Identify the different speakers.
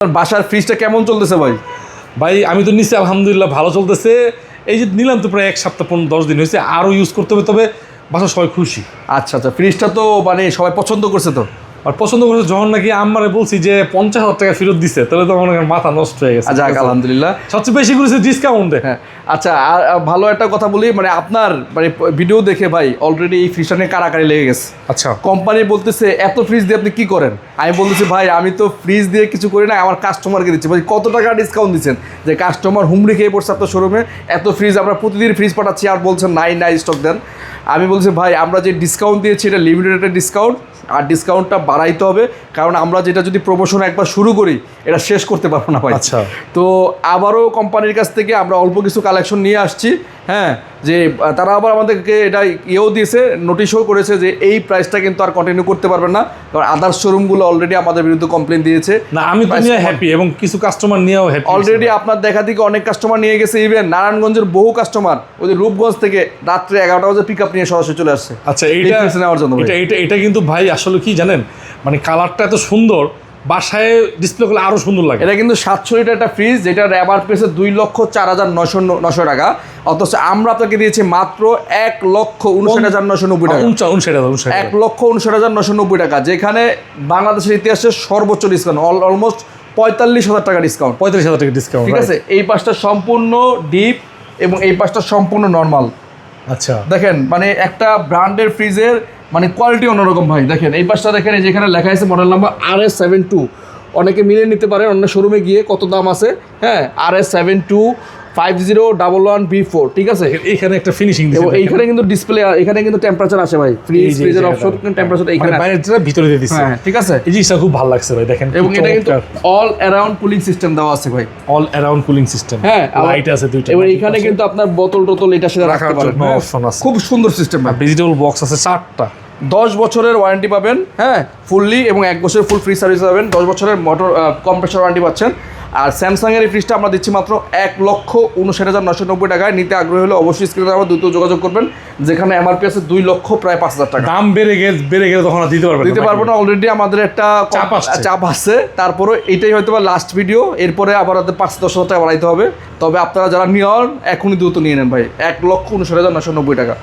Speaker 1: বাসার ফ্রিজটা কেমন চলতেছে ভাই?
Speaker 2: ভাই আমি তো নিচ্ছি আলহামদুলিল্লাহ ভালো চলতেছে। এই যে নিলাম তো প্রায় 1 সপ্তাহ 10 দিন হয়েছে, আরও ইউজ করতে হবে, তবে বাসার সবাই খুশি।
Speaker 1: আচ্ছা আচ্ছা, ফ্রিজটা তো মানে সবাই পছন্দ করছে তো?
Speaker 2: আর পছন্দ করেছে যখন নাকি আম্মারে বলছি যে 50,000 টাকা ফেরত দিছে, তাহলে তো আমার মাথা নষ্ট হয়ে গেছে।
Speaker 1: যাক আলহামদুলিল্লাহ,
Speaker 2: সবচেয়ে বেশি করেছে ডিসকাউন্টে।
Speaker 1: হ্যাঁ আচ্ছা, আর ভালো একটা কথা বলি, মানে আপনার মানে ভিডিও দেখে ভাই অলরেডি এই ফ্রিজটা নিয়ে কারাকারি লেগে গেছে।
Speaker 2: আচ্ছা,
Speaker 1: কোম্পানি বলতেছে এত ফ্রিজ দিয়ে আপনি কি করেন? আমি বলতেছি ভাই আমি তো ফ্রিজ দিয়ে কিছু করি না, আমার কাস্টমারকে দিচ্ছি। ভাই কত টাকা ডিসকাউন্ট দিচ্ছেন যে কাস্টমার হুমড়ি খেয়ে পড়ছে আপনার শোরুমে? এত ফ্রিজ আমরা প্রতিদিন ফ্রিজ পাঠাচ্ছি আর বলছেন নাই স্টক দেন। আমি বলছি ভাই আমরা যে ডিসকাউন্ট দিয়েছি এটা লিমিটেড একটা ডিসকাউন্ট, আর ডিসকাউন্টটা বাড়াইতে হবে, কারণ আমরা যেটা যদি প্রমোশন একবার শুরু করি এটা শেষ করতে পারবো না ভাই।
Speaker 2: আচ্ছা,
Speaker 1: তো আবারও কোম্পানির কাছ থেকে আমরা অল্প কিছু কালেকশন নিয়ে আসছি। হ্যাঁ, যে তারা আবার আমাদেরকে এটা ইয়েও দিয়েছে, নোটিশও করেছে যে এই প্রাইসটা কিন্তু আর কন্টিনিউ করতে পারবেন না, কারণ আদার্স শোরুমগুলো অলরেডি আমাদের বিরুদ্ধে কমপ্লেন দিয়েছে।
Speaker 2: না আমি তো নিয়ে হ্যাপি, এবং কিছু কাস্টমার নিয়েও হ্যাপি।
Speaker 1: অলরেডি আপনার দেখা দিকে অনেক কাস্টমার নিয়ে গেছে, ইভেন নারায়ণগঞ্জের বহু কাস্টমার ওই যে রূপগঞ্জ থেকে রাত্রে 11টা বাজে পিক আপ নিয়ে সরাসরি চলে আসছে।
Speaker 2: আচ্ছা, এইটা
Speaker 1: নেওয়ার জন্য
Speaker 2: এটা কিন্তু ভাই আসলে কি জানেন, মানে কালারটা এত সুন্দর, বাসায় ডিসপ্লে করলে আরো সুন্দর লাগে।
Speaker 1: এটা কিন্তু 700 লিটার একটা ফ্রিজ, যেটা র্যাবার পেয়েছে 2,04,900 টাকা, অথচ আমরা আপনাকে দিয়েছি মাত্র 1,59,990 টাকা। 1,59,990 টাকা, যেখানে বাংলাদেশের ইতিহাসে সর্বোচ্চ ডিসকাউন্ট, অলমোস্ট 45,000 টাকা ডিসকাউন্ট।
Speaker 2: 45,000 টাকা ডিসকাউন্ট,
Speaker 1: ঠিক আছে। এই পাশটা সম্পূর্ণ ডিপ এবং এই পাশটা সম্পূর্ণ নর্মাল।
Speaker 2: আচ্ছা
Speaker 1: দেখেন, মানে একটা ব্র্যান্ডের ফ্রিজের মানে কোয়ালিটি অন্যরকম ভাই। দেখেন এই পাশটা, দেখেন এই যেখানে লেখা আছে মডেল নাম্বার RS72, অনেকে মিলিয়ে নিতে পারে অন্য শোরুমে গিয়ে কত দাম আছে। হ্যাঁ, RS725011B4, ঠিক আছে।
Speaker 2: এখানে একটা ফিনিশিং দিয়েছে,
Speaker 1: এবং এইখানে কিন্তু ডিসপ্লে, এখানে কিন্তু টেম্পারেচার আসে ভাই, ফ্রিজের অপশন টেম্পারেচার এইখানে
Speaker 2: বাইরে যেটা ভিতরে দিয়ে দিচ্ছে।
Speaker 1: হ্যাঁ, ঠিক আছে।
Speaker 2: এই জিনিসটা খুব ভালো লাগছে ভাই, দেখেন।
Speaker 1: এবং এটা কিন্তু অল অ্যারাউন্ড কুলিং সিস্টেম দেওয়া আছে ভাই,
Speaker 2: অল অ্যারাউন্ড কুলিং সিস্টেম।
Speaker 1: হ্যাঁ,
Speaker 2: লাইট আছে দুইটা,
Speaker 1: এবং এখানে কিন্তু আপনার বোতল এটা সেটা রাখতে পারেন,
Speaker 2: অপশন আছে।
Speaker 1: খুব সুন্দর সিস্টেম ভাই।
Speaker 2: ডিজিটাল বক্স আছে 4টা।
Speaker 1: 10 বছরের ওয়ারেন্টি পাবেন, হ্যাঁ ফুললি, এবং 1 বছরের ফুল ফ্রি সার্ভিস পাবেন। 10 বছরের মোটর কম্প্রেসর ওয়ারেন্টি পাচ্ছেন। আর স্যামসাংয়ের এই ফ্রিজটা আমরা দিচ্ছি মাত্র 1,59,990 টাকায়। নিতে আগ্রহী হলে অবশ্যই স্ক্রিনে আমার দ্রুত যোগাযোগ করবেন, যেখানে MRP আছে 2,00,000 টাকা।
Speaker 2: দাম বেড়ে গেলে তখন আর দিতে পারবো
Speaker 1: না, অলরেডি আমাদের একটা চাপ আছে। তারপরে এটাই হয়তো বা লাস্ট ভিডিও, এরপরে আবার 5-10,000 টাকা বাড়াইতে হবে। তবে আপনারা যারা নিয়ন এখনই দ্রুত নিয়ে নেন ভাই, 1,59,990 টাকা।